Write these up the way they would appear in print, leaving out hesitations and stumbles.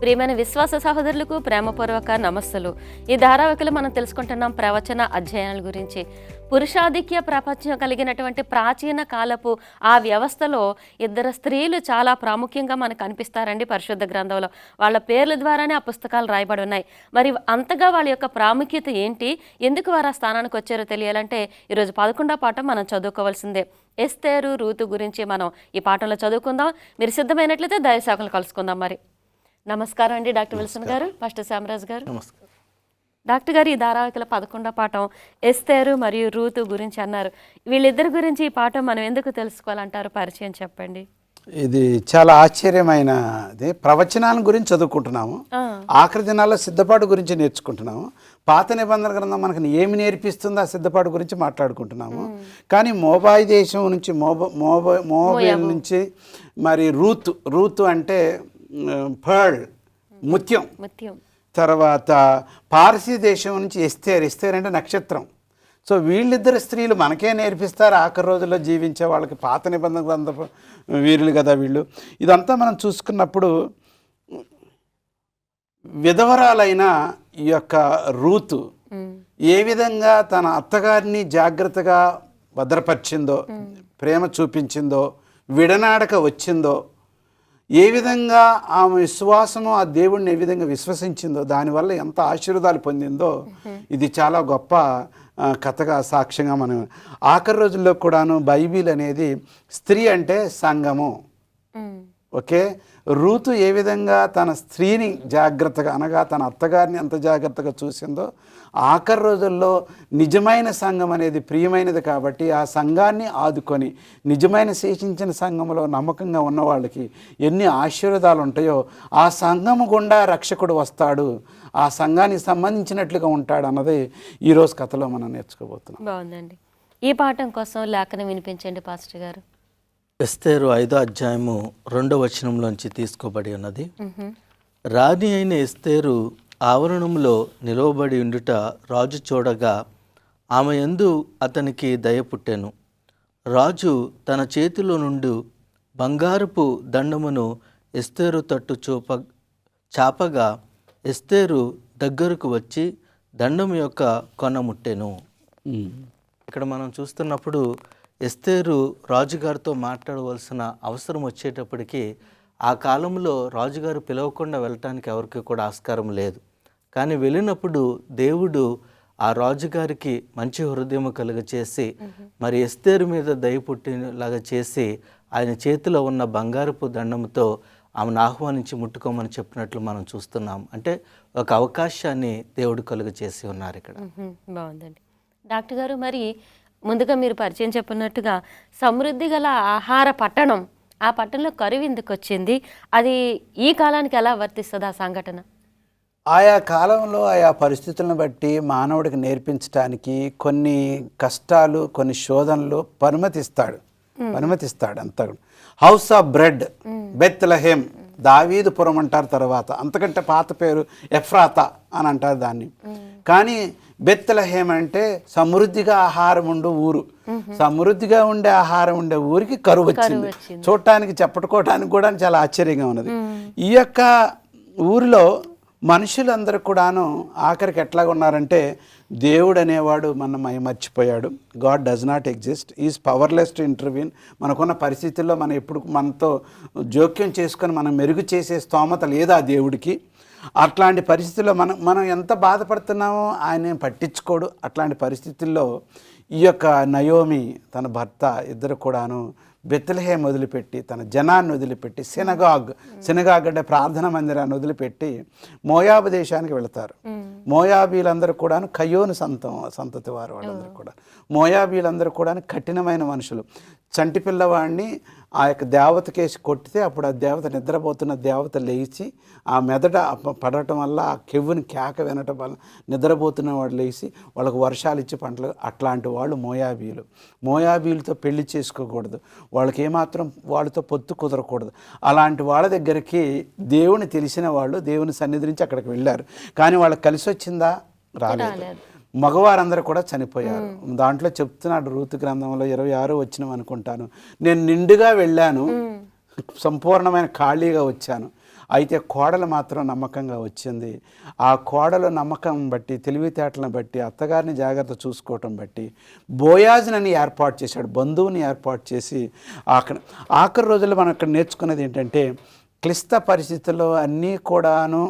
ప్రియమైన విశ్వాస సహోదరులకు ప్రేమపూర్వక నమస్సులు. ఈ ధారావాహికలో మనం తెలుసుకుంటున్నాం ప్రవచన అధ్యయనాల గురించి. పురుషాధిక్య ప్రపంచం కలిగినటువంటి ప్రాచీన కాలపు ఆ వ్యవస్థలో ఇద్దరు స్త్రీలు చాలా ప్రాముఖ్యంగా మనకు కనిపిస్తారండి పరిశుద్ధ గ్రంథంలో. వాళ్ళ పేర్ల ద్వారానే ఆ పుస్తకాలు రాయబడి ఉన్నాయి. మరి అంతగా వాళ్ళ యొక్క ప్రాముఖ్యత ఏంటి, ఎందుకు వారు ఆ స్థానానికి వచ్చారో తెలియాలంటే ఈరోజు 11వ పాఠం మనం చదువుకోవాల్సిందే. ఎస్తేరు, రూతు గురించి మనం ఈ పాఠంలో చదువుకుందాం. మీరు సిద్ధమైనట్లయితే దైవసేవకులను కలుసుకుందాం. మరి నమస్కారం అండి డాక్టర్ విల్సన్ గారు, పాస్టర్ శ్యామరాజ్ గారు. నమస్కారం డాక్టర్ గారు, ఈ ధారావాహికల 11వ పాఠం ఎస్తేరు మరియు రూతు గురించి అన్నారు. వీళ్ళిద్దరి గురించి ఈ పాఠం మనం ఎందుకు తెలుసుకోవాలంటారు? పరిచయం చెప్పండి. ఇది చాలా ఆశ్చర్యమైనది. ప్రవచనాల గురించి చదువుకుంటున్నాము, ఆఖరి దినాల్లో సిద్ధపాటు గురించి నేర్చుకుంటున్నాము. పాత నిబంధన గ్రంథం మనకు ఏమి నేర్పిస్తుందో ఆ సిద్ధపాటు గురించి మాట్లాడుకుంటున్నాము. కానీ మోబాయి దేశం నుంచి మోబైల్ నుంచి మరి రూతు అంటే పర్ల్, ముత్యం. తర్వాత పారసీ దేశం నుంచి ఎస్తేర్ అంటే నక్షత్రం. సో వీళ్ళిద్దరు స్త్రీలు మనకే నేర్పిస్తారు ఆఖరి రోజుల్లో జీవించే వాళ్ళకి. పాత నిబంధన గ్రంథ వీరులు కదా వీళ్ళు. ఇదంతా మనం చూసుకున్నప్పుడు విధవరాలైన ఈ యొక్క రూతు ఏ విధంగా తన అత్తగారిని జాగ్రత్తగా భద్రపరిచిందో, ప్రేమ చూపించిందో, విడనాడక వచ్చిందో, ఏ విధంగా ఆమె విశ్వాసము ఆ దేవుడిని ఏ విధంగా విశ్వసించిందో, దానివల్ల ఎంత ఆశీర్వాదాలు పొందిందో ఇది చాలా గొప్ప కథగా సాక్ష్యంగా మనం ఆఖరి రోజుల్లో కూడాను బైబిల్ అనేది స్త్రీ అంటే సంఘము. ఓకే, రూతు ఏ విధంగా తన స్త్రీని జాగ్రత్తగా అనగా తన అత్తగారిని ఎంత జాగ్రత్తగా చూసిందో, ఆఖరి రోజుల్లో నిజమైన సంఘం అనేది ప్రియమైనది కాబట్టి ఆ సంఘాన్ని ఆదుకొని నిజమైన శేషించిన సంఘంలో నమ్మకంగా ఉన్న వాళ్ళకి ఎన్ని ఆశీర్వాదాలు ఉంటాయో, ఆ సంఘము గుండా రక్షకుడు వస్తాడు, ఆ సంఘానికి సంబంధించినట్లుగా ఉంటాడు అన్నది ఈరోజు కథలో మనం నేర్చుకోబోతున్నాం. బాగుందండి. ఈ పాఠం కోసం లేఖనం వినిపించండి పాస్టర్ గారు. ఎస్తేరు 5వ అధ్యాయము 2వ వచనంలోంచి తీసుకోబడి ఉన్నది. రాణి అయిన ఎస్తేరు ఆవరణంలో నిలవబడి ఉండుట రాజు చూడగా ఆమె యందు అతనికి దయ పుట్టెను. రాజు తన చేతిలో నుండి బంగారపు దండమును ఎస్తేరు తట్టు చాపగా ఎస్తేరు దగ్గరకు వచ్చి దండం యొక్క కొన ముట్టెను. ఇక్కడ మనం చూస్తున్నప్పుడు ఎస్తేరు రాజుగారితో మాట్లాడవలసిన అవసరం వచ్చేటప్పటికి ఆ కాలంలో రాజుగారు పిలవకుండా వెళ్ళటానికి ఎవరికి కూడా ఆస్కారం లేదు. కానీ వెళ్ళినప్పుడు దేవుడు ఆ రాజుగారికి మంచి హృదయం కలుగచేసి మరి ఎస్తేరు మీద దయ పుట్టినలాగా చేసి ఆయన చేతిలో ఉన్న బంగారపు దండంతో ఆమెను ఆహ్వానించి ముట్టుకోమని చెప్పినట్లు మనం చూస్తున్నాం. అంటే ఒక అవకాశాన్ని దేవుడు కలుగచేసి ఉన్నారు ఇక్కడ. బాగుందండి డాక్టర్ గారు. మరి ముందుగా మీరు పరిచయం చెప్పినట్టుగా సమృద్ధి గల ఆహార పట్టణం, ఆ పట్టణంలో కరువు ఎందుకు వచ్చింది, అది ఈ కాలానికి ఎలా వర్తిస్తుంది ఆ సంఘటన? ఆయా కాలంలో ఆయా పరిస్థితులను బట్టి మానవుడికి నేర్పించడానికి కొన్ని కష్టాలు, కొన్ని శోధనలు అనుమతిస్తాడు అంతా. House of bread, Bethlehem, Davidupuram అంటారు. తర్వాత అంతకంటే పాత పేరు ఎఫ్రాతా అని అంటారు దాన్ని. కానీ బెత్లెహేమ్ అంటే సమృద్ధిగా ఆహారం ఉండే ఊరు. సమృద్ధిగా ఉండే ఆహారం ఉండే ఊరికి కరువు వచ్చింది. చూడటానికి చెప్పుకోవటానికి కూడా చాలా ఆశ్చర్యంగా ఉన్నది. ఈ యొక్క ఊరిలో మనుషులందరూ కూడాను ఆఖరికి ఎట్లాగా ఉన్నారంటే, దేవుడు అనేవాడు మర్చిపోయాడు. God does not exist, is powerless to intervene. మనకున్న పరిస్థితుల్లో మనం ఎప్పుడు మనతో జోక్యం చేసుకొని మనం మెరుగు చేసే స్తోమత లేదా దేవుడికి. అట్లాంటి పరిస్థితుల్లో మనం ఎంత బాధపడుతున్నామో ఆయన పట్టించుకోడు. అట్లాంటి పరిస్థితుల్లో ఈ యొక్క నయోమి తన భర్త ఇద్దరు కూడాను బెత్లెహేమ్ వదిలిపెట్టి, తన జనాన్ని వదిలిపెట్టి, సినగాగ్ అంటే ప్రార్థన మందిరాన్ని వదిలిపెట్టి మోయాబు దేశానికి వెళతారు. మోయాబీలందరూ కూడాను కయోను సంతతి వారు. వాళ్ళందరూ కూడా మోయాబీలందరూ కూడాను కఠినమైన మనుషులు. చంటి పిల్లవాడిని ఆ యొక్క దేవతకేసి కొట్టితే అప్పుడు ఆ దేవత, నిద్రపోతున్న దేవత లేచి ఆ మెదట పడటం వల్ల ఆ కెవ్వుని కేక వినటం వల్ల నిద్రపోతున్న వాడు లేచి వాళ్ళకు వర్షాలు ఇచ్చి పంటలు. అట్లాంటి వాళ్ళు మోయాబీలతో పెళ్లి చేసుకోకూడదు, వాళ్ళకి ఏమాత్రం వాళ్ళతో పొత్తు కుదరకూడదు. అలాంటి వాళ్ళ దగ్గరికి దేవుని తెలిసిన వాళ్ళు దేవుని సన్నిధి నుంచి అక్కడికి వెళ్ళారు. కానీ వాళ్ళకి కలిసి వచ్చిందా? రాలేదు. మగవారందరూ కూడా చనిపోయారు. దాంట్లో చెప్తున్నాడు రూతు గ్రంథంలో 26 వచ్చినాం అనుకుంటాను, నేను నిండుగా వెళ్ళాను, సంపూర్ణమైన ఖాళీగా వచ్చాను. అయితే కోడలు మాత్రం నమ్మకంగా వచ్చింది. ఆ కోడలు నమ్మకం బట్టి, తెలివితేటలను బట్టి, అత్తగారిని జాగ్రత్త చూసుకోవటం బట్టి బోయాజునని ఏర్పాటు చేశాడు, బంధువుని ఏర్పాటు చేసి అక్కడ ఆఖరి రోజుల్లో మనం ఇక్కడ నేర్చుకున్నది ఏంటంటే, క్లిష్ట పరిస్థితుల్లో అన్నీ కూడాను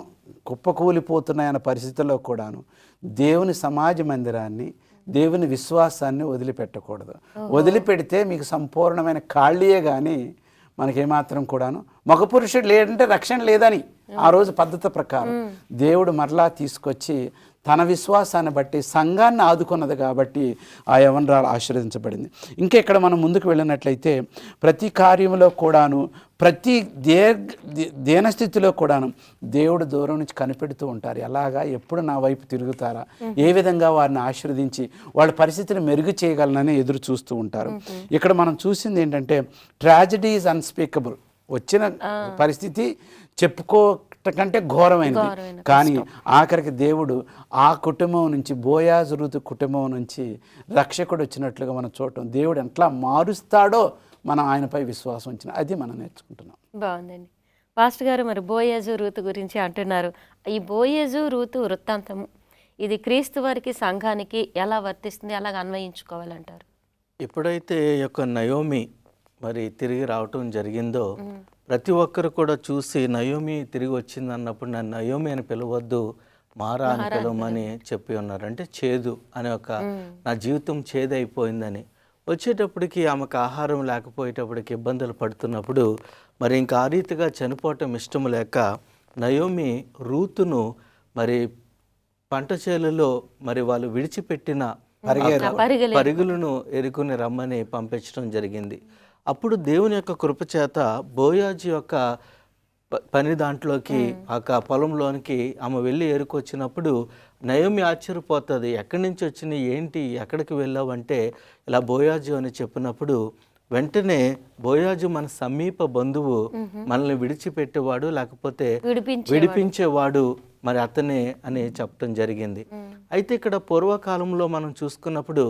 కుప్పకూలిపోతున్నాయన్న పరిస్థితుల్లో కూడాను దేవుని సమాజ మందిరాన్ని, దేవుని విశ్వాసాన్ని వదిలిపెట్టకూడదు. వదిలిపెడితే మీకు సంపూర్ణమైన ఖాళీయే కానీ మనకేమాత్రం కూడాను మగ పురుషుడు లేదంటే రక్షణ లేదని ఆ రోజు పద్ధతి ప్రకారం దేవుడు మరలా తీసుకొచ్చి తన విశ్వాసాన్ని బట్టి సంఘాన్ని ఆదుకున్నది కాబట్టి ఆ యవనరాలు ఆశీర్వదించబడింది. ఇంకా ఇక్కడ మనం ముందుకు వెళ్ళినట్లయితే ప్రతి కార్యంలో కూడాను, ప్రతి దీనస్థితిలో కూడాను దేవుడు దూరం నుంచి కనిపెడుతూ ఉంటారు. ఎలాగా, ఎప్పుడు నా వైపు తిరుగుతారా, ఏ విధంగా వారిని ఆశీర్వదించి వాళ్ళ పరిస్థితిని మెరుగు చేయగలనని ఎదురు చూస్తూ ఉంటారు. ఇక్కడ మనం చూసింది ఏంటంటే, ట్రాజడీ ఈజ్ అన్స్పీకబుల్. వచ్చిన పరిస్థితి చెప్పుకోకంటే ఘోరమైనది, కానీ ఆఖరికి దేవుడు ఆ కుటుంబం నుంచి, బోయాజు రూతు కుటుంబం నుంచి రక్షకుడు వచ్చినట్లుగా మనం చూడటం, దేవుడు ఎట్లా మారుస్తాడో మనం ఆయనపై విశ్వాసం ఉంచిన అది మనం నేర్చుకుంటున్నాం. బాగుందండి. పాస్టర్ గారు, మరి బోయేజు రూతు గురించి అంటున్నారు. ఈ బోయేజు రూతు వృత్తాంతము ఇది క్రీస్తు వారికి, సంఘానికి ఎలా వర్తిస్తుంది, ఎలాగ అన్వయించుకోవాలంటారు? ఎప్పుడైతే ఈ యొక్క నయోమి మరి తిరిగి రావటం జరిగిందో, ప్రతి ఒక్కరు కూడా చూసి నయోమి తిరిగి వచ్చింది అన్నప్పుడు నన్ను నయోమి అని పిలవద్దు, మారా అని పిలవమని చెప్పి ఉన్నారు. అంటే చేదు అనే ఒక, నా జీవితం చేదైపోయిందని. వచ్చేటప్పటికి ఆమెకు ఆహారం లేకపోయేటప్పటికి ఇబ్బందులు పడుతున్నప్పుడు మరి ఇంకా ఆ రీతిగా చనిపోవటం ఇష్టం లేక నయోమి రూతును మరి పంట చేలలో మరి వాళ్ళు విడిచిపెట్టిన పరుగులను ఎరుకుని రమ్మని పంపించడం జరిగింది. అప్పుడు దేవుని యొక్క కృపచేత బోయాజు యొక్క పని దాంట్లోకి, ఆ పొలంలోనికి ఆమె వెళ్ళి ఏరుకొచ్చినప్పుడు నయోమి ఆశ్చర్యపోతుంది. ఎక్కడి నుంచి వచ్చినాయి, ఏంటి, ఎక్కడికి వెళ్ళావు అంటే ఇలా బోయాజు అని చెప్పినప్పుడు వెంటనే బోయాజు మన సమీప బంధువు, మనల్ని విడిచిపెట్టేవాడు లేకపోతే విడిపించేవాడు మరి అతనే అని చెప్పడం జరిగింది. అయితే ఇక్కడ పూర్వకాలంలో మనం చూసుకున్నప్పుడు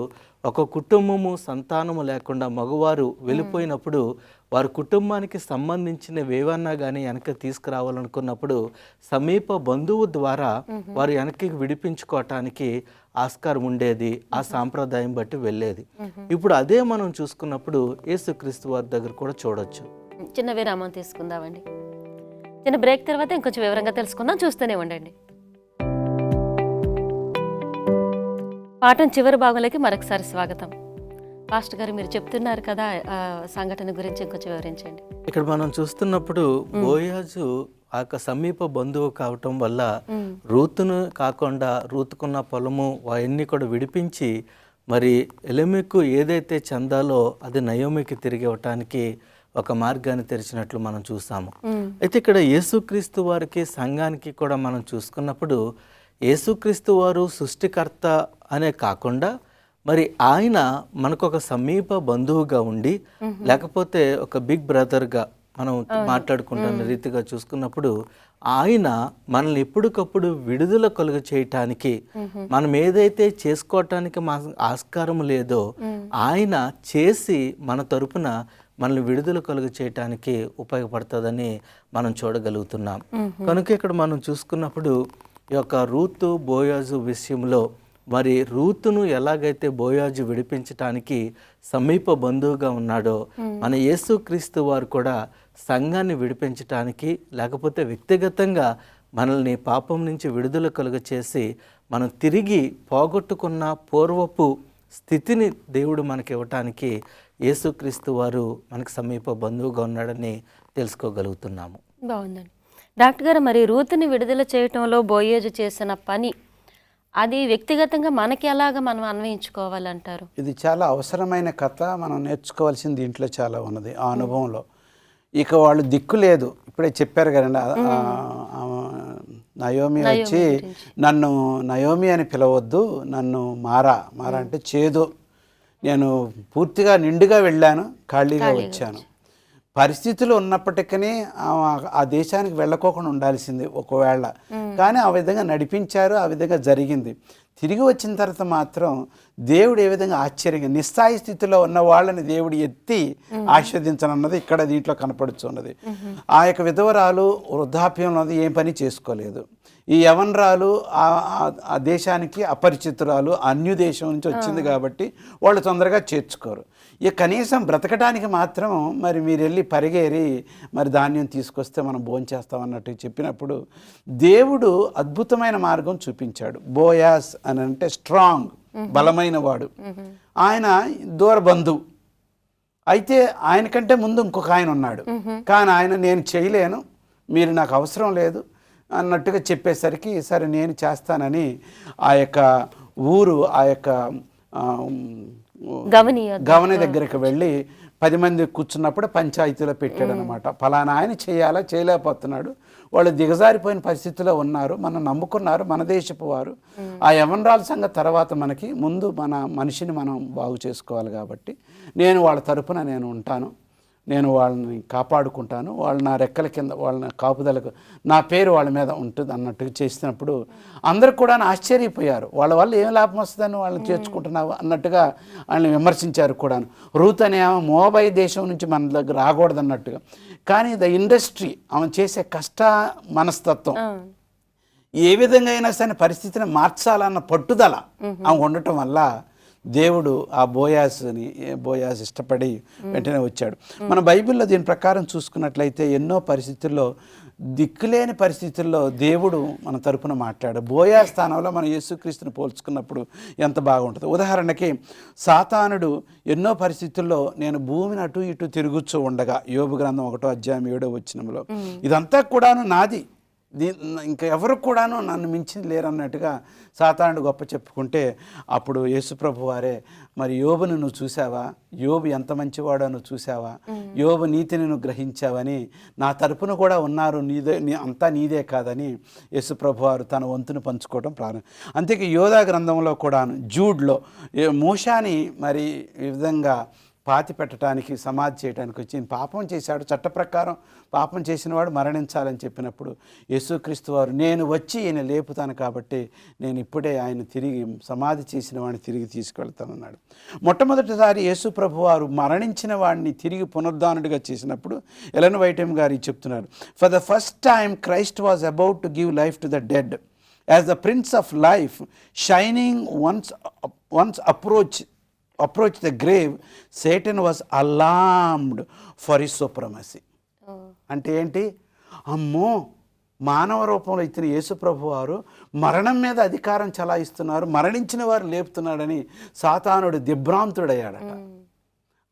ఒక కుటుంబము సంతానము లేకుండా మగవారు వెళ్ళిపోయినప్పుడు వారి కుటుంబానికి సంబంధించినవి ఏవన్నా కానీ వెనక్కి తీసుకురావాలనుకున్నప్పుడు సమీప బంధువు ద్వారా వారు వెనక్కి విడిపించుకోవటానికి ఆస్కారం ఉండేది. ఆ సాంప్రదాయం బట్టి వెళ్ళేది. ఇప్పుడు అదే మనం చూసుకున్నప్పుడు యేసుక్రీస్తు వారి దగ్గర కూడా చూడొచ్చు. చిన్న విరామం తీసుకుందామండి. చిన్న బ్రేక్ తర్వాత ఇంకొంచెం వివరంగా తెలుసుకుందాం. చూస్తూనే ఉండండి. పాఠం చివరి భాగంలోకి మరొకసారి స్వాగతం. పాస్టర్ గారు, మీరు చెప్తున్నారు కదా సంఘటన గురించి ఇంకొంచెం వివరించండి. ఇక్కడ మనం చూస్తున్నప్పుడు బోయాజు ఆ సమీప బంధువు కావటం వల్ల రూతును కాకుండా రూతుకున్న పొలము అవన్నీ కూడా విడిపించి మరి ఎలెమెకు ఏదైతే చెందాలో అది నయోమికి తిరిగి ఇవ్వటానికి ఒక మార్గాన్ని తెరిచినట్లు మనం చూసాము. అయితే ఇక్కడ యేసుక్రీస్తు వారికి, సంఘానికి కూడా మనం చూసుకున్నప్పుడు యేసుక్రీస్తు వారు సృష్టికర్త అనే కాకుండా మరి ఆయన మనకు ఒక సమీప బంధువుగా ఉండి, లేకపోతే ఒక బిగ్ బ్రదర్గా మనం మాట్లాడుకుంటున్న రీతిగా చూసుకున్నప్పుడు ఆయన మనల్ని ఎప్పటికప్పుడు విడుదల కలుగ చేయటానికి, మనం ఏదైతే చేసుకోవటానికి మా ఆస్కారం లేదో ఆయన చేసి మన తరపున మనల్ని విడుదల కలుగ చేయటానికి ఉపయోగపడుతుందని మనం చూడగలుగుతున్నాం. కనుక ఇక్కడ మనం చూసుకున్నప్పుడు ఈ యొక్క రూతు బోయాజు విషయంలో మరి రూతును ఎలాగైతే బోయాజు విడిపించటానికి సమీప బంధువుగా ఉన్నాడో, మన యేసుక్రీస్తు వారు కూడా సంఘాన్ని విడిపించటానికి, లేకపోతే వ్యక్తిగతంగా మనల్ని పాపం నుంచి విడుదల కలుగ చేసి మనం తిరిగి పోగొట్టుకున్న పూర్వపు స్థితిని దేవుడు మనకి ఇవ్వటానికి యేసుక్రీస్తు వారు మనకు సమీప బంధువుగా ఉన్నాడని తెలుసుకోగలుగుతున్నాము. బాగుందండి. డాక్టర్ గారు, మరి రూతుని విడుదల చేయటంలో బోయేజు చేసిన పని అది వ్యక్తిగతంగా మనకి ఎలాగ మనం అన్వయించుకోవాలంటారు? ఇది చాలా అవసరమైన కథ. మనం నేర్చుకోవాల్సింది దీంట్లో చాలా ఉన్నది. ఆ అనుభవంలో ఇక వాళ్ళు దిక్కు లేదు. ఇప్పుడే చెప్పారు కదండి, నయోమి వచ్చి నన్ను నయోమి అని పిలవద్దు, నన్ను మారా అంటే చేదు, నేను పూర్తిగా నిండుగా వెళ్ళాను, ఖాళీగా వచ్చాను. పరిస్థితులు ఉన్నప్పటికీ ఆ దేశానికి వెళ్ళకోకుండా ఉండాల్సింది ఒకవేళ, కానీ ఆ విధంగా నడిపించారు, ఆ విధంగా జరిగింది. తిరిగి వచ్చిన తర్వాత మాత్రం దేవుడు ఏ విధంగా ఆశ్చర్యంగా నిస్సాయి స్థితిలో ఉన్న వాళ్ళని దేవుడు ఎత్తి ఆస్వాదించనున్నది ఇక్కడ దీంట్లో కనపడుచున్నది. ఆ యొక్క విధవరాలు వృద్ధాప్యంలో ఏం పని చేసుకోలేదు. ఈ యవనరాలు ఆ దేశానికి అపరిచితురాలు, అన్య దేశం నుంచి వచ్చింది కాబట్టి వాళ్ళు తొందరగా చేర్చుకోరు. ఇక కనీసం బ్రతకడానికి మాత్రం మరి మీరు వెళ్ళి పరిగేరి మరి ధాన్యం తీసుకొస్తే మనం భోంచేస్తాం అన్నట్టు చెప్పినప్పుడు దేవుడు అద్భుతమైన మార్గం చూపించాడు. బోయాస్ అని అంటే స్ట్రాంగ్, బలమైన వాడు. ఆయన దూర బంధువు. అయితే ఆయన కంటే ముందు ఇంకొక ఆయన ఉన్నాడు. కానీ ఆయన నేను చేయలేను, మీరు నాకు అవసరం లేదు అన్నట్టుగా చెప్పేసరికి సరే నేను చేస్తానని ఆ యొక్క ఊరు ఆ యొక్క గవని దగ్గరికి వెళ్ళి 10 మంది కూర్చున్నప్పుడు పంచాయతీలో పెట్టాడు అనమాట. ఫలానా ఆయన చేయాలా, చేయలేకపోతున్నాడు, వాళ్ళు దిగజారిపోయిన పరిస్థితిలో ఉన్నారు, మనం నమ్ముకున్నారు, మన దేశపు వారు. ఆ యవనరాల సంగతి తర్వాత మనకి, ముందు మన మనిషిని మనం బాగు చేసుకోవాలి కాబట్టి నేను వాళ్ళ తరపున నేను ఉంటాను, నేను వాళ్ళని కాపాడుకుంటాను, వాళ్ళు నా రెక్కల కింద, వాళ్ళ కాపుదలకు నా పేరు వాళ్ళ మీద ఉంటుంది అన్నట్టుగా చేసినప్పుడు అందరు కూడా ఆశ్చర్యపోయారు. వాళ్ళ వల్ల ఏం లాభం వస్తుందని వాళ్ళని చేర్చుకుంటున్నావు అన్నట్టుగా వాళ్ళని విమర్శించారు కూడాను. రూత్ అనే ఆమె మోబాయి దేశం నుంచి మన దగ్గర రాకూడదు అన్నట్టుగా. కానీ ద ఇండస్ట్రీ, ఆమె చేసే కష్ట మనస్తత్వం, ఏ విధంగా అయినా సరే పరిస్థితిని మార్చాలన్న పట్టుదల ఆమె ఉండటం వల్ల దేవుడు ఆ బోయాస్ ఇష్టపడి వెంటనే వచ్చాడు. మన బైబిల్లో దీని ప్రకారం చూసుకున్నట్లయితే ఎన్నో పరిస్థితుల్లో, దిక్కులేని పరిస్థితుల్లో దేవుడు మన తరపున మాట్లాడు. బోయా స్థానంలో మనం యేసుక్రీస్తుని పోల్చుకున్నప్పుడు ఎంత బాగుంటుంది. ఉదాహరణకి సాతానుడు ఎన్నో పరిస్థితుల్లో నేను భూమిని అటు ఇటు తిరుగుతూ ఉండగా, యోబు గ్రంథం 1వ అధ్యాయం 7వ వచనంలో ఇదంతా కూడాను నాది, ఇంకా ఎవరు కూడాను నన్ను మించింది లేరన్నట్టుగా సాతానుడు గొప్ప చెప్పుకుంటే, అప్పుడు యేసుప్రభు వారే మరి యోబును నువ్వు చూసావా, యోబు ఎంత మంచివాడో నువ్వు చూసావా, యోబు నీతిని నువ్వు గ్రహించావని, నా తరపున కూడా ఉన్నారు, అంతా నీదే కాదని యేసుప్రభు వారు తన వంతును పంచుకోవడం ప్రారంభం. అంతేకి యోధా గ్రంథంలో కూడాను జూడ్లో మూషాని మరి ఈ విధంగా పాతి పెట్టడానికి, సమాధి చేయడానికి వచ్చి పాపం చేశాడు, చట్ట ప్రకారం పాపం చేసిన వాడు మరణించాలని చెప్పినప్పుడు యేసుక్రీస్తు వారు నేను వచ్చి ఈయన లేపుతాను కాబట్టి నేను ఇప్పుడే ఆయన తిరిగి సమాధి చేసిన వాడిని తిరిగి తీసుకెళ్తానన్నాడు. మొట్టమొదటిసారి యేసు ప్రభు వారు మరణించిన వాడిని తిరిగి పునరుద్ధానుడిగా చేసినప్పుడు ఎలెన్ వైట్ గారు చెప్తున్నారు, for the first time Christ was about to give life to the dead as the prince of life shining once approach the grave, Satan was alarmed for his supremacy. అంటే ఏంటి, అమ్మో మానవ రూపంలో ఇచ్చిన యేసుప్రభు వారు మరణం మీద అధికారం చలాయిస్తున్నారు, మరణించిన వారు లేపుతున్నాడని సాతానుడు దిగ్భ్రాంతుడయ్యాడట.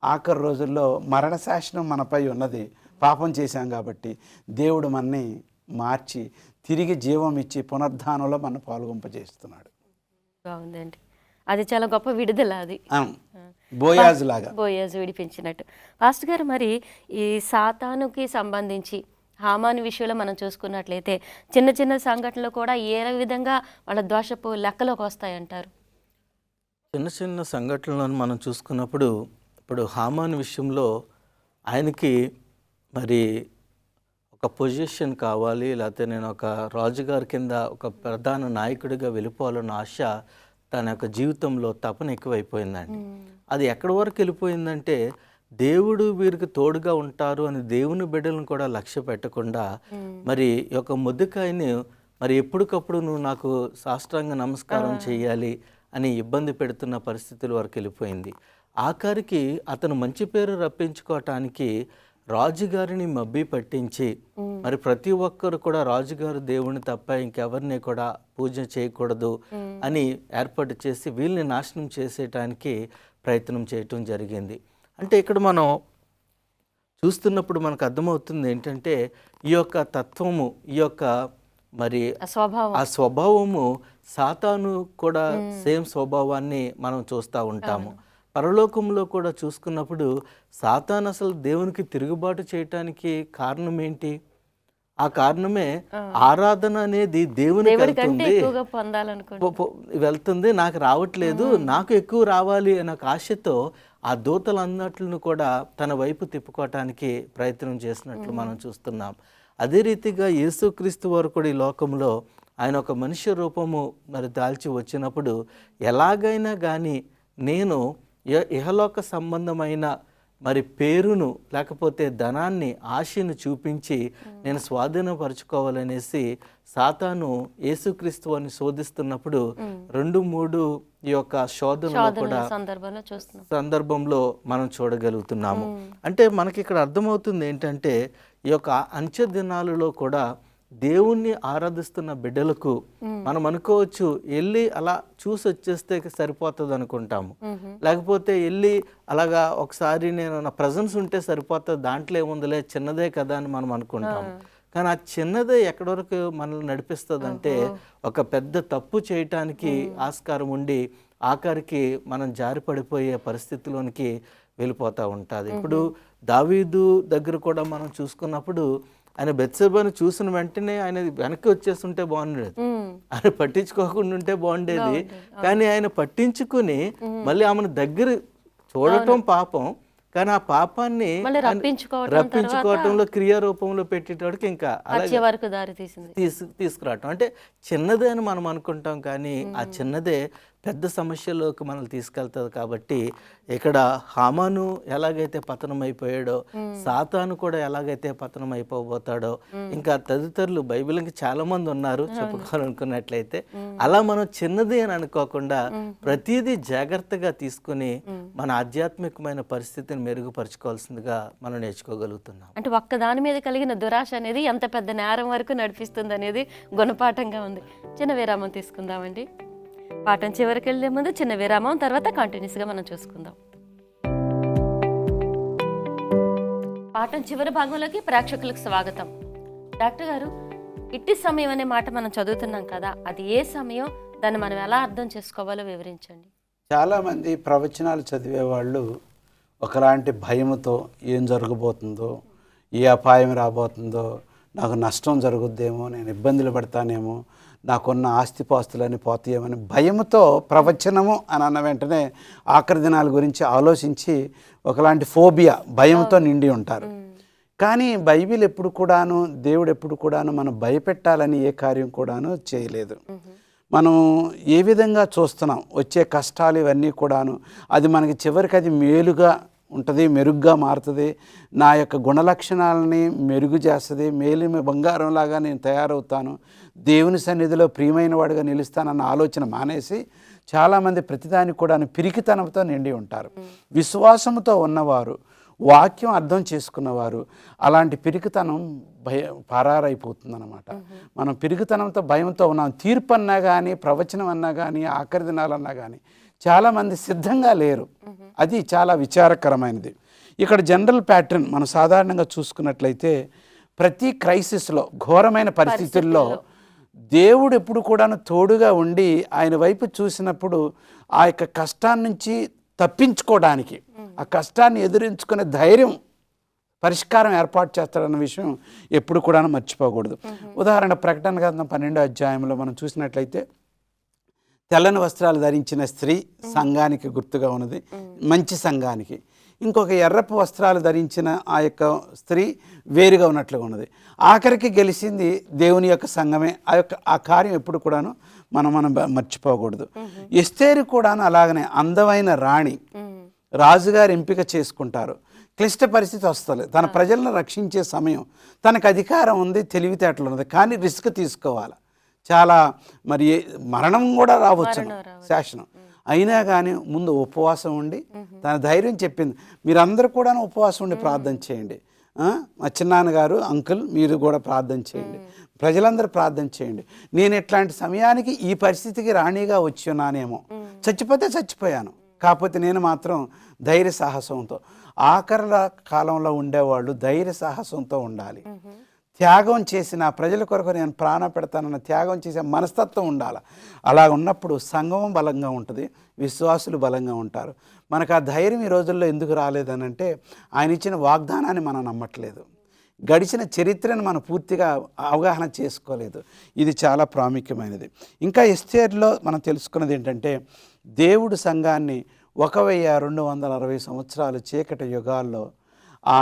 ఆఖరి రోజుల్లో మరణ శాసనం మనపై ఉన్నది, పాపం చేశాం కాబట్టి దేవుడు మనని మార్చి తిరిగి జీవం ఇచ్చి పునరుద్ధానంలో మనం పాల్గొంపజేస్తున్నాడు. బాగుందండి, అది చాలా గొప్ప విడుదల. అది బోయాజ్ విడిపించినట్టు. పాస్టర్ గారు, మరి ఈ సాతానుకి సంబంధించి హామాను విషయంలో మనం చూసుకున్నట్లయితే చిన్న చిన్న సంఘటనలు కూడా ఏ విధంగా వాళ్ళ దోషపు లెక్కలోకి వస్తాయంటారు? చిన్న చిన్న సంఘటనలను మనం చూసుకున్నప్పుడు, ఇప్పుడు హామాను విషయంలో ఆయనకి మరి ఒక పొజిషన్ కావాలి, లేకపోతే నేను ఒక రాజుగారి కింద ఒక ప్రధాన నాయకుడిగా వెళ్ళిపోవాలన్న ఆశ తన యొక్క జీవితంలో తపన ఎక్కువైపోయిందండి. అది ఎక్కడి వరకు వెళ్ళిపోయిందంటే, దేవుడు వీరికి తోడుగా ఉంటారు అని దేవుని బిడ్డలను కూడా లక్ష్య పెట్టకుండా మరి ఒక మొద్దుకాయని మరి ఎప్పటికప్పుడు నువ్వు నాకు సాష్టాంగ నమస్కారం చేయాలి అని ఇబ్బంది పెడుతున్న పరిస్థితుల వరకు వెళ్ళిపోయింది. ఆఖరికి అతను మంచి పేరు రప్పించుకోవటానికి రాజుగారిని మబ్బి పట్టించి మరి ప్రతి ఒక్కరు కూడా రాజుగారు దేవుని తప్ప ఇంకెవరిని కూడా పూజ చేయకూడదు అని ఏర్పాటు చేసి వీళ్ళని నాశనం చేసేయటానికి ప్రయత్నం చేయటం జరిగింది. అంటే ఇక్కడ మనం చూస్తున్నప్పుడు మనకు అర్థమవుతుంది ఏంటంటే, ఈ యొక్క తత్వము, ఈ యొక్క మరి ఆ స్వభావము సాతాను కూడా సేమ్ స్వభావాన్ని మనం చూస్తూ ఉంటాము. పరలోకంలో కూడా చూసుకున్నప్పుడు సాతాను అసలు దేవునికి తిరుగుబాటు చేయటానికి కారణం ఏంటి? ఆ కారణమే ఆరాధన అనేది దేవునికి దేవుడికంటే వెళ్తుంది, ఎక్కువగా పొందాలనుకుంటున్నాను. వెళ్తుంది, నాకు రావట్లేదు, నాకు ఎక్కువ రావాలి అనే ఒక ఆశతో ఆ దూతలు అన్నట్లను కూడా తన వైపు తిప్పుకోవటానికి ప్రయత్నం చేసినట్లు మనం చూస్తున్నాం. అదే రీతిగా యేసుక్రీస్తు వారు కూడా ఈ లోకంలో ఆయన ఒక మనిషి రూపము మరి దాల్చి వచ్చినప్పుడు ఎలాగైనా కానీ నేను ఇహలోక సంబంధమైన మరి పేరును లేకపోతే ధనాన్ని ఆశను చూపించి నేను స్వాధీనపరచుకోవాలనేసి సాతాను యేసుక్రీస్తు అని శోధిస్తున్నప్పుడు 2-3 ఈ యొక్క శోధనలో కూడా సందర్భంలో మనం చూడగలుగుతున్నాము. అంటే మనకి ఇక్కడ అర్థమవుతుంది ఏంటంటే ఈ యొక్క అంత్య దినాలలో కూడా దేవుణ్ణి ఆరాధిస్తున్న బిడ్డలకు మనం అనుకోవచ్చు వెళ్ళి అలా చూసి వచ్చేస్తే సరిపోతుంది అనుకుంటాము, లేకపోతే వెళ్ళి అలాగా ఒకసారి నేను నా ప్రజెన్స్ ఉంటే సరిపోతుంది, దాంట్లో ఏముందిలే చిన్నదే కదా అని మనం అనుకుంటాము. కానీ ఆ చిన్నదే ఎక్కడి వరకు మనల్ని నడిపిస్తుంది అంటే ఒక పెద్ద తప్పు చేయటానికి ఆస్కారం ఉండి ఆఖరికి మనం జారి పడిపోయే పరిస్థితిలోనికి వెళ్ళిపోతూ ఉంటుంది. ఇప్పుడు దావీదు దగ్గర కూడా మనం చూసుకున్నప్పుడు ఆయన బెత్షెబాను చూసిన వెంటనే ఆయన వెనక్కి వచ్చేస్తుంటే బాగుండేది, ఆయన పట్టించుకోకుండా ఉంటే బాగుండేది. కానీ ఆయన పట్టించుకుని మళ్ళీ ఆమెను దగ్గర చూడటం పాపం, కానీ ఆ పాపాన్ని రప్పించుకోవటంలో క్రియారూపంలో పెట్టేటోడికి ఇంకా తీసుకురావటం అంటే చిన్నదే అని మనం అనుకుంటాం, కానీ ఆ చిన్నదే పెద్ద సమస్యలోకి మనల్ని తీసుకెళ్తుంది. కాబట్టి ఇక్కడ హామాను ఎలాగైతే పతనం అయిపోయాడో సాతాను కూడా ఎలాగైతే పతనం అయిపోబోతాడో ఇంకా తదితరులు బైబిల్కి చాలా మంది ఉన్నారు చెప్పుకోవాలనుకున్నట్లయితే. అలా మనం చిన్నది అని అనుకోకుండా ప్రతిదీ జాగ్రత్తగా తీసుకుని మన ఆధ్యాత్మికమైన పరిస్థితిని మెరుగుపరచుకోవాల్సిందిగా మనం నేర్చుకోగలుగుతున్నాం. అంటే ఒక్క దాని మీద కలిగిన దురాశ అనేది ఎంత పెద్ద నేరం వరకు నడిపిస్తుంది అనేది గుణపాఠంగా ఉంది. చిన్న విరామం తీసుకుందామండి. పాఠం చివరికి వెళ్ళే ముందు చిన్న విరామం, తర్వాత కంటిన్యూస్గా మనం చూసుకుందాం. పాఠం చివరి భాగంలోకి ప్రేక్షకులకు స్వాగతం. డాక్టర్ గారు, ఇట్టి సమయం అనే మాట మనం చదువుతున్నాం కదా, అది ఏ సమయం, దాన్ని మనం ఎలా అర్థం చేసుకోవాలో వివరించండి. చాలామంది ప్రవచనాలు చదివేవాళ్ళు ఒకలాంటి భయముతో ఏం జరగబోతుందో, ఏ అపాయం రాబోతుందో, నాకు నష్టం జరుగుద్దేమో, నేను ఇబ్బందులు పడతానేమో, నాకున్న ఆస్తిపాస్తులన్నీ పోతాయేమని భయముతో ప్రవచనము అని అన్న వెంటనే ఆఖరి దినాల గురించి ఆలోచించి ఒకలాంటి ఫోబియా, భయంతో నిండి ఉంటారు. కానీ బైబిల్ ఎప్పుడు కూడాను, దేవుడు ఎప్పుడు కూడాను మనం భయపెట్టాలని ఏ కార్యం కూడాను చేయలేదు. మనం ఏ విధంగా చూస్తున్నాం వచ్చే కష్టాలు ఇవన్నీ కూడాను, అది మనకి చివరికి అది మేలుగా ఉంటుంది, మెరుగ్గా మారుతుంది, నా యొక్క గుణలక్షణాలని మెరుగు చేస్తుంది, మేలిమి బంగారంలాగా నేను తయారవుతాను, దేవుని సన్నిధిలో ప్రియమైన వాడిగా నిలుస్తానన్న ఆలోచన మానేసి చాలామంది ప్రతిదానికి కూడా పిరికితనంతో నిండి ఉంటారు. విశ్వాసంతో ఉన్నవారు, వాక్యం అర్థం చేసుకున్నవారు అలాంటి పిరికితనం పారారైపోతుందన్నమాట. మనం పిరికితనంతో భయంతో ఉన్నాం. తీర్పు అన్నా కానీ, ప్రవచనం అన్నా కానీ, ఆఖరి దినాలన్నా కానీ చాలామంది సిద్ధంగా లేరు. అది చాలా విచారకరమైనది. ఇక్కడ జనరల్ ప్యాటర్న్ మనం సాధారణంగా చూసుకున్నట్లయితే ప్రతి క్రైసిస్లో, ఘోరమైన పరిస్థితుల్లో దేవుడు ఎప్పుడు కూడాను తోడుగా ఉండి ఆయన వైపు చూసినప్పుడు ఆ యొక్క కష్టాన్ని నుంచి తప్పించుకోవడానికి, ఆ కష్టాన్ని ఎదురించుకునే ధైర్యం, పరిష్కారం ఏర్పాటు చేస్తాడన్న విషయం ఎప్పుడు కూడా మర్చిపోకూడదు. ఉదాహరణ ప్రకటన గ్రంథం 12వ అధ్యాయంలో మనం చూసినట్లయితే తెల్లని వస్త్రాలు ధరించిన స్త్రీ సంఘానికి గుర్తుగా ఉన్నది, మంచి సంఘానికి. ఇంకొక ఎర్రపు వస్త్రాలు ధరించిన ఆ యొక్క స్త్రీ వేరుగా ఉన్నట్లుగా ఉన్నది. ఆఖరికి గెలిచింది దేవుని యొక్క సంఘమే. ఆ కార్యం ఎప్పుడు కూడాను మనం మర్చిపోకూడదు. ఎస్తేరు కూడాను అలాగనే అందమైన రాణి, రాజుగారు ఎంపిక చేసుకుంటారు. క్లిష్ట పరిస్థితి వస్తుంది, తన ప్రజలను రక్షించే సమయం, తనకు అధికారం ఉంది, తెలివితేటలు ఉన్నది, కానీ రిస్క్ తీసుకోవాలి. చాలా మరి మరణం కూడా రావచ్చు శాసనం, అయినా కానీ ముందు ఉపవాసం ఉండి తన ధైర్యం చెప్పింది. మీరందరూ కూడా ఉపవాసం ఉండి ప్రార్థన చేయండి. మా చిన్నాన్నగారు, అంకుల్ మీరు కూడా ప్రార్థన చేయండి, ప్రజలందరూ ప్రార్థన చేయండి. నేను ఇట్లాంటి సమయానికి ఈ పరిస్థితికి రాణిగా వచ్చి ఉన్నానేమో, చచ్చిపోతే చచ్చిపోయాను, కాకపోతే నేను మాత్రం ధైర్య సాహసంతో. ఆఖరుల కాలంలో ఉండేవాళ్ళు ధైర్య సాహసంతో ఉండాలి. త్యాగం చేసిన ప్రజల కొరకు నేను ప్రాణం పెడతానన్న త్యాగం చేసే మనస్తత్వం ఉండాలి. అలా ఉన్నప్పుడు సంఘం బలంగా ఉంటుంది, విశ్వాసులు బలంగా ఉంటారు. మనకు ఆ ధైర్యం ఈ రోజుల్లో ఎందుకు రాలేదనంటే ఆయన ఇచ్చిన వాగ్దానాన్ని మనం నమ్మట్లేదు. గడిచిన చరిత్రను మనం పూర్తిగా అవగాహన చేసుకోలేదు. ఇది చాలా ప్రాముఖ్యమైనది. ఇంకా ఎస్తేరులో మనం తెలుసుకున్నది ఏంటంటే, దేవుడు సంఘాన్ని 1260 సంవత్సరాలు చీకటి యుగాల్లో ఆ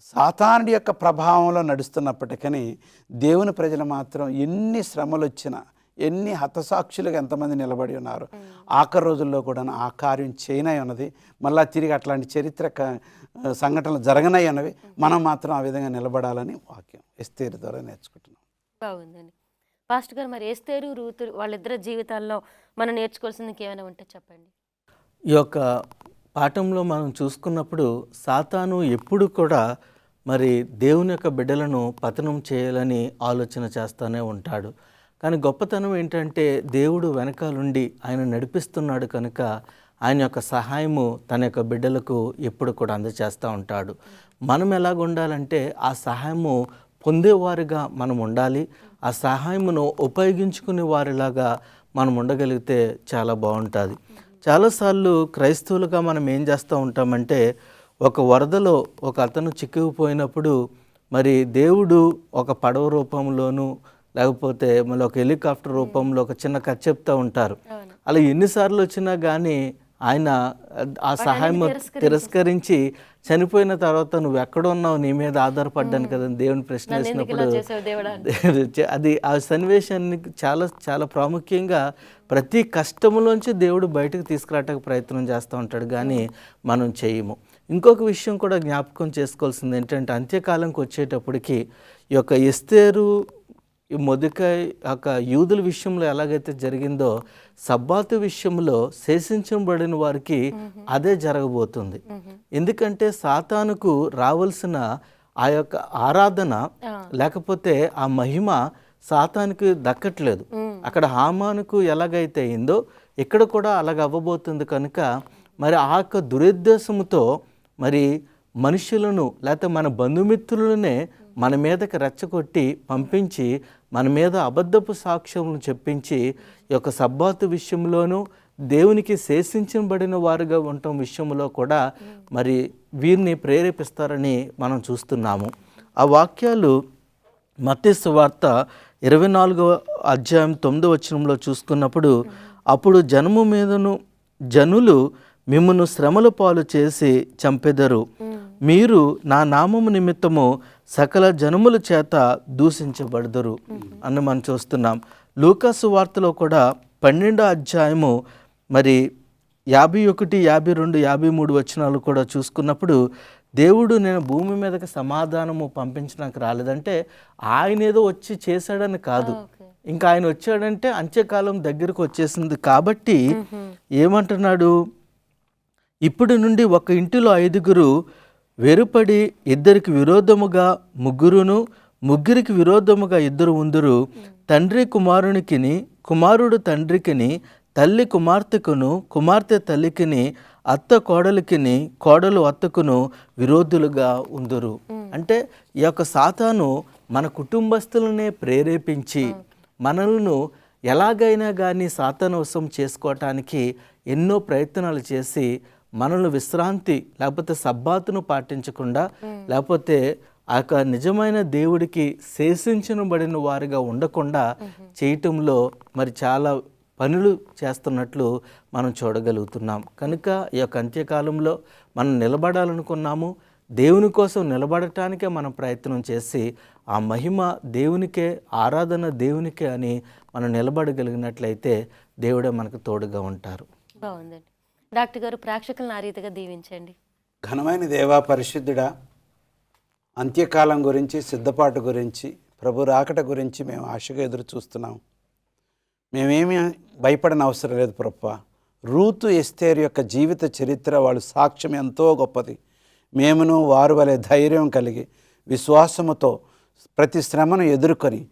సాతానుడి యొక్క ప్రభావంలో నడుస్తున్నప్పటికీ దేవుని ప్రజలు మాత్రం ఎన్ని శ్రమలు వచ్చినా, ఎన్ని హతసాక్షులుగా ఎంతమంది నిలబడి ఉన్నారు. ఆఖరి రోజుల్లో కూడా ఆ కార్యం చేయనై ఉన్నది. మళ్ళీ తిరిగి అట్లాంటి చరిత్ర సంఘటనలు జరగనై ఉన్నవి. మనం మాత్రం ఆ విధంగా నిలబడాలని వాక్యం ఎస్తేరు ద్వారా నేర్చుకుంటున్నాం. బాగుందండి. పాస్టర్ గారు, మరి ఎస్తేరు రూతు వాళ్ళిద్దరి జీవితాల్లో మనం నేర్చుకోవాల్సింది ఇంకేమైనా ఉంటే చెప్పండి. ఈ యొక్క పాఠంలో మనం చూసుకున్నప్పుడు సాతాను ఎప్పుడు కూడా మరి దేవుని యొక్క బిడ్డలను పతనం చేయాలని ఆలోచన చేస్తూనే ఉంటాడు. కానీ గొప్పతనం ఏంటంటే దేవుడు వెనకాలండి ఆయన నడిపిస్తున్నాడు కనుక ఆయన యొక్క సహాయము తన యొక్క బిడ్డలకు ఎప్పుడు కూడా అందజేస్తూ ఉంటాడు. మనం ఎలాగ ఉండాలంటే ఆ సహాయము పొందేవారుగా మనం ఉండాలి. ఆ సహాయమును ఉపయోగించుకునే వారిలాగా మనం ఉండగలిగితే చాలా బాగుంటుంది. చాలాసార్లు క్రైస్తవులుగా మనం ఏం చేస్తూ ఉంటామంటే, ఒక వరదలో ఒక అతను చిక్కుకుపోయినప్పుడు మరి దేవుడు ఒక పడవ రూపంలోనూ లేకపోతే మళ్ళీ ఒక హెలికాప్టర్ రూపంలో ఒక చిన్న కథ చెప్తూ ఉంటారు. అలా ఎన్నిసార్లు వచ్చినా కానీ ఆయన ఆ సహాయం తిరస్కరించి చనిపోయిన తర్వాత నువ్వు ఎక్కడున్నావు, నీ మీద ఆధారపడ్డాను కదా దేవుని ప్రశ్న వేసినప్పుడు అది ఆ సన్నివేశాన్ని చాలా చాలా ప్రాముఖ్యంగా ప్రతి కష్టంలోంచి దేవుడు బయటకు తీసుకురావడానికి ప్రయత్నం చేస్తూ ఉంటాడు, కానీ మనం చేయము. ఇంకొక విషయం కూడా జ్ఞాపకం చేసుకోవాల్సింది ఏంటంటే, అంత్యకాలంకి వచ్చేటప్పటికి ఈ యొక్క ఎస్తేరు ఈ మొదకై ఒక యూదుల విషయంలో ఎలాగైతే జరిగిందో సబ్బాతు విషయంలో శేషించబడిన వారికి అదే జరగబోతుంది. ఎందుకంటే సాతానుకు రావాల్సిన ఆ యొక్క ఆరాధన లేకపోతే ఆ మహిమ సాతానుకు దక్కట్లేదు. అక్కడ హామానుకు ఎలాగైతే అయిందో ఇక్కడ కూడా అలాగ అవ్వబోతుంది. కనుక మరి ఆ యొక్క దురుద్దేశంతో మరి మనుషులను లేకపోతే మన బంధుమిత్రులనే మన మీదకి రెచ్చగొట్టి పంపించి మన మీద అబద్ధపు సాక్ష్యములను చెప్పించి ఈ యొక్క సబ్బాతు విషయంలోనూ దేవునికి శేషించబడిన వారుగా ఉండటం విషయంలో కూడా మరి వీరిని ప్రేరేపిస్తారని మనం చూస్తున్నాము. ఆ వాక్యాలు మత్తయి సువార్త 24వ అధ్యాయం 9వ వచనంలో చూసుకున్నప్పుడు, అప్పుడు జనులు మిమ్మును శ్రమల పాలు చేసి చంపెదరు, మీరు నా నామము నిమిత్తము సకల జనముల చేత దూషించబడదురు అని మనం చూస్తున్నాం. లూకాసు వార్తలో కూడా 12వ అధ్యాయము మరి 51, 52, 53 వచనాలు కూడా చూసుకున్నప్పుడు, దేవుడు నేను భూమి మీదకి సమాధానము పంపించడానికి రాలేదంటే ఆయన ఏదో వచ్చి చేశాడని కాదు, ఇంకా ఆయన వచ్చాడంటే అంత్యకాలం దగ్గరకు వచ్చేసింది కాబట్టి ఏమంటున్నాడు, ఇప్పటి నుండి ఒక ఇంటిలో 5 వేరుపడి ఇద్దరికి విరోధముగా ముగ్గురును, ముగ్గురికి విరోధముగా 2 ఉందురు. తండ్రి కుమారునికిని, కుమారుడు తండ్రికిని, తల్లి కుమార్తెకును, కుమార్తె తల్లికిని, అత్త కోడలికిని, కోడలు అత్తకును విరోధులుగా ఉందురు. అంటే ఈ యొక్క సాతాను మన కుటుంబస్తులనే ప్రేరేపించి మనల్ని ఎలాగైనా కానీ సాతాను వశం చేసుకోవటానికి ఎన్నో ప్రయత్నాలు చేసి మనల్ని విశ్రాంతి లేకపోతే సబ్బాతును పాటించకుండా లేకపోతే ఆ యొక్క నిజమైన దేవుడికి శేషించబడిన వారిగా ఉండకుండా చేయటంలో మరి చాలా పనులు చేస్తున్నట్లు మనం చూడగలుగుతున్నాం. కనుక ఈ యొక్క అంత్యకాలంలో మనం నిలబడాలనుకున్నాము, దేవుని కోసం నిలబడటానికే మనం ప్రయత్నం చేసి ఆ మహిమ దేవునికే, ఆరాధన దేవునికే అని మనం నిలబడగలిగినట్లయితే దేవుడే మనకు తోడుగా ఉంటారు. బాగుందండి. డాక్టర్ గారు, ప్రేక్షకులను ఆ రీతిగా దీవించండి. ఘనమైన దేవా, పరిశుద్ధుడా, అంత్యకాలం గురించి, సిద్ధపాటు గురించి, ప్రభు రాకట గురించి మేము ఆశగా ఎదురు చూస్తున్నాం. మేమేమీ భయపడని అవసరం లేదు ప్రభువా. రూతు ఎస్తేరు యొక్క జీవిత చరిత్ర, వాళ్ళ సాక్ష్యం ఎంతో గొప్పది. మేమును వారు వలె ధైర్యం కలిగి విశ్వాసముతో ప్రతి శ్రమను ఎదుర్కొని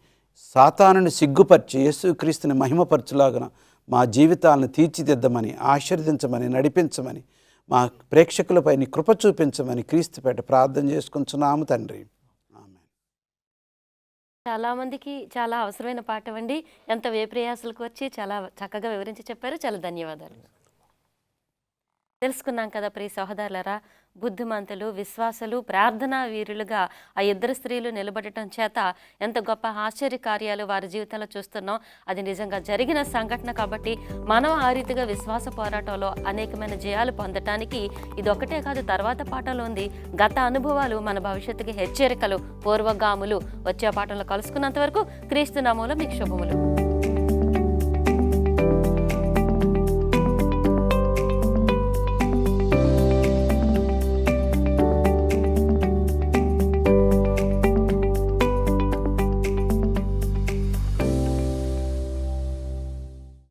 సాతానుని సిగ్గుపరిచి యేసుక్రీస్తుని మహిమపరచులాగున మా జీవితాలను తీర్చిదిద్దమని, ఆశీర్వదించమని, నడిపించమని, మా ప్రేక్షకులపై నీ కృప చూపించమని క్రీస్తుపేట ప్రార్థన చేసుకుంటున్నాము తండ్రి. చాలామందికి చాలా అవసరమైన పాఠం అండి. ఎంత వ్యయప్రయాసాలకు వచ్చి చాలా చక్కగా వివరించి చెప్పారు. చాలా ధన్యవాదాలు. తెలుసుకున్నాం కదా ప్రియ సహోదరులారా. బుద్ధిమంతులు, విశ్వాసులు, ప్రార్థనా వీరులుగా ఆ ఇద్దరు స్త్రీలు నిలబడటం చేత ఎంత గొప్ప ఆశ్చర్య కార్యాలు వారి జీవితంలో చూస్తున్నాం. అది నిజంగా జరిగిన సంఘటన కాబట్టి మనం ఆ రీతిగా విశ్వాస పోరాటంలో అనేకమైన జయాలు పొందటానికి ఇది ఒకటే కాదు, తర్వాత పాఠంలో ఉంది. గత అనుభవాలు మన భవిష్యత్తుకి హెచ్చరికలు, పూర్వగాములు. వచ్చే పాఠంలో కలుసుకున్నంత వరకు క్రీస్తు నామములో మీకు శుభములు.